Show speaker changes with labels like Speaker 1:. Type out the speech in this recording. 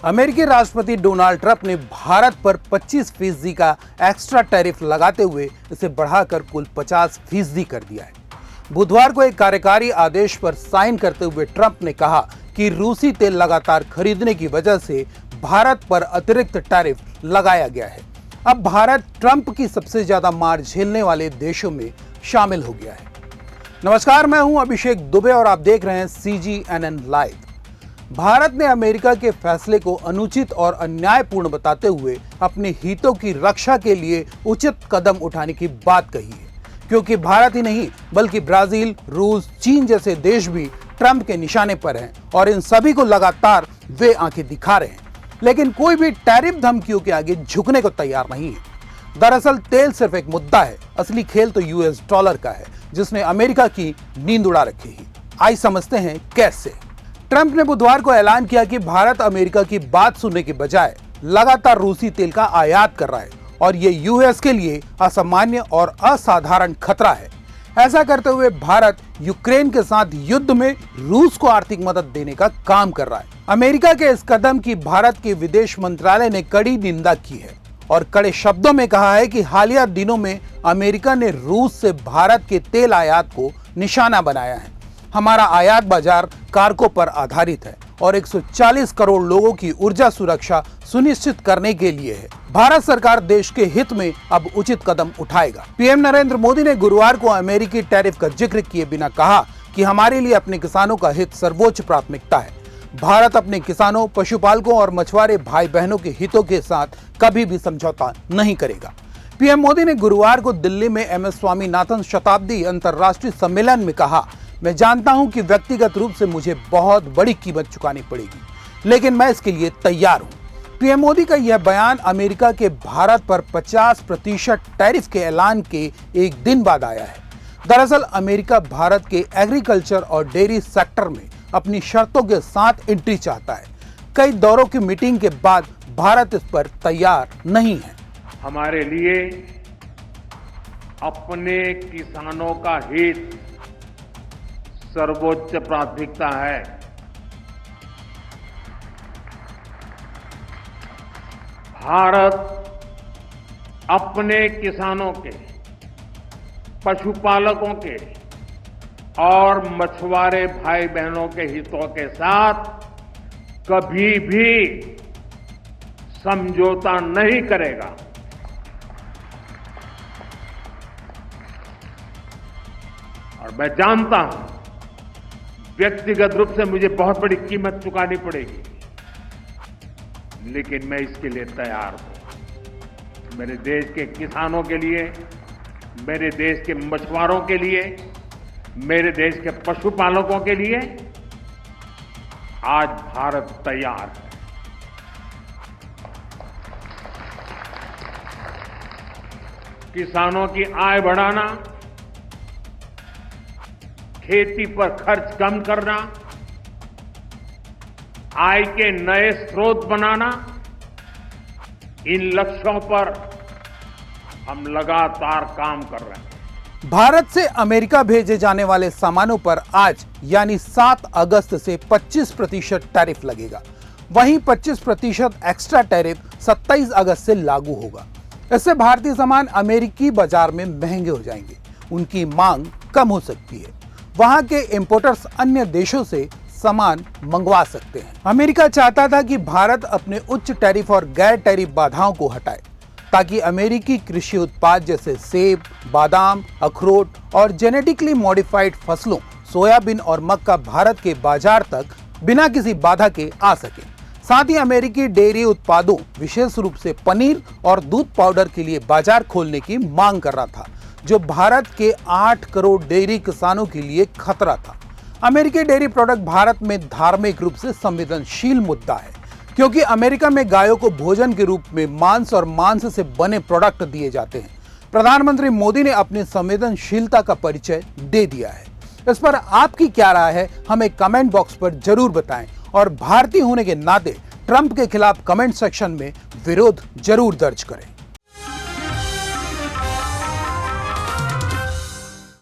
Speaker 1: अमेरिकी राष्ट्रपति Donald Trump ने भारत पर 25% का एक्स्ट्रा टैरिफ लगाते हुए इसे बढ़ाकर कुल 50% कर दिया है। बुधवार को एक कार्यकारी आदेश पर साइन करते हुए ट्रंप ने कहा कि रूसी तेल लगातार खरीदने की वजह से भारत पर अतिरिक्त टैरिफ लगाया गया है। अब भारत ट्रंप की सबसे ज्यादा मार झेलने वाले देशों में शामिल हो गया है। नमस्कार, मैं हूं अभिषेक दुबे और आप देख रहे हैं CGNN लाइव। भारत ने अमेरिका के फैसले को अनुचित और अन्यायपूर्ण बताते हुए अपने हितों की रक्षा के लिए उचित कदम उठाने की बात कही है, क्योंकि भारत ही नहीं बल्कि ब्राजील, रूस, चीन जैसे देश भी ट्रंप के निशाने पर हैं और इन सभी को लगातार वे आंखें दिखा रहे हैं, लेकिन कोई भी टैरिफ धमकियों के आगे झुकने को तैयार नहीं है। दरअसल तेल सिर्फ एक मुद्दा है, असली खेल तो US डॉलर का है, जिसने अमेरिका की नींद उड़ा रखी है। आइए समझते हैं कैसे। ट्रंप ने बुधवार को ऐलान किया कि भारत अमेरिका की बात सुनने के बजाय लगातार रूसी तेल का आयात कर रहा है और ये US के लिए असामान्य और असाधारण खतरा है। ऐसा करते हुए भारत यूक्रेन के साथ युद्ध में रूस को आर्थिक मदद देने का काम कर रहा है। अमेरिका के इस कदम की भारत के विदेश मंत्रालय ने कड़ी निंदा की है और कड़े शब्दों में कहा है कि हालिया दिनों में अमेरिका ने रूस से भारत के तेल आयात को निशाना बनाया है। हमारा आयात बाजार कारकों पर आधारित है और 140 करोड़ लोगों की ऊर्जा सुरक्षा सुनिश्चित करने के लिए है। भारत सरकार देश के हित में अब उचित कदम उठाएगा। पीएम नरेंद्र मोदी ने गुरुवार को अमेरिकी टैरिफ का जिक्र किए बिना कहा कि हमारे लिए अपने किसानों का हित सर्वोच्च प्राथमिकता है। भारत अपने किसानों, पशुपालकों और मछुआरे भाई बहनों के हितों के साथ कभी भी समझौता नहीं करेगा। पीएम मोदी ने गुरुवार को दिल्ली में MS स्वामीनाथन शताब्दी अंतर्राष्ट्रीय सम्मेलन में कहा, मैं जानता हूं कि व्यक्तिगत रूप से मुझे बहुत बड़ी कीमत चुकानी पड़ेगी, लेकिन मैं इसके लिए तैयार हूं। पीएम मोदी का यह बयान अमेरिका के भारत पर 50% टैरिफ के ऐलान के एक दिन बाद आया है। दरअसल अमेरिका भारत के एग्रीकल्चर और डेयरी सेक्टर में अपनी शर्तों के साथ एंट्री चाहता है। कई दौरों की मीटिंग के बाद भारत इस पर तैयार नहीं है।
Speaker 2: हमारे लिए अपने किसानों का हित सर्वोच्च प्राथमिकता है। भारत अपने किसानों के, पशुपालकों के और मछुआरे भाई बहनों के हितों के साथ कभी भी समझौता नहीं करेगा। और मैं जानता हूं व्यक्तिगत रूप से मुझे बहुत बड़ी कीमत चुकानी पड़ेगी, लेकिन मैं इसके लिए तैयार हूं। मेरे देश के किसानों के लिए, मेरे देश के मछुआरों के लिए, मेरे देश के पशुपालकों के लिए आज भारत तैयार है। किसानों की आय बढ़ाना, खेती पर खर्च कम करना, आय के नए स्रोत बनाना, इन लक्ष्यों पर हम लगातार काम कर रहे हैं।
Speaker 1: भारत से अमेरिका भेजे जाने वाले सामानों पर आज यानी 7 अगस्त से 25% टैरिफ लगेगा। वहीं 25% एक्स्ट्रा टैरिफ 27 अगस्त से लागू होगा। इससे भारतीय सामान अमेरिकी बाजार में महंगे हो जाएंगे, उनकी मांग कम हो सकती है। वहां के इंपोर्टर्स अन्य देशों से सामान मंगवा सकते हैं। अमेरिका चाहता था कि भारत अपने उच्च टैरिफ और गैर टैरिफ बाधाओं को हटाए, ताकि अमेरिकी कृषि उत्पाद जैसे सेब, बादाम, अखरोट और जेनेटिकली मॉडिफाइड फसलों, सोयाबीन और मक्का भारत के बाजार तक बिना किसी बाधा के आ सके। साथ ही अमेरिकी डेयरी उत्पादों, विशेष रूप से पनीर और दूध पाउडर के लिए बाजार खोलने की मांग कर रहा था, जो भारत के 8 करोड़ डेयरी किसानों के लिए खतरा था। अमेरिकी डेयरी प्रोडक्ट भारत में धार्मिक रूप से संवेदनशील मुद्दा है, क्योंकि अमेरिका में गायों को भोजन के रूप में मांस और मांस से बने प्रोडक्ट दिए जाते हैं। प्रधानमंत्री मोदी ने अपनी संवेदनशीलता का परिचय दे दिया है। इस पर आपकी क्या राय है, हमें कमेंट बॉक्स पर जरूर बताएं और भारतीय होने के नाते ट्रंप के खिलाफ कमेंट सेक्शन में विरोध जरूर दर्ज करें।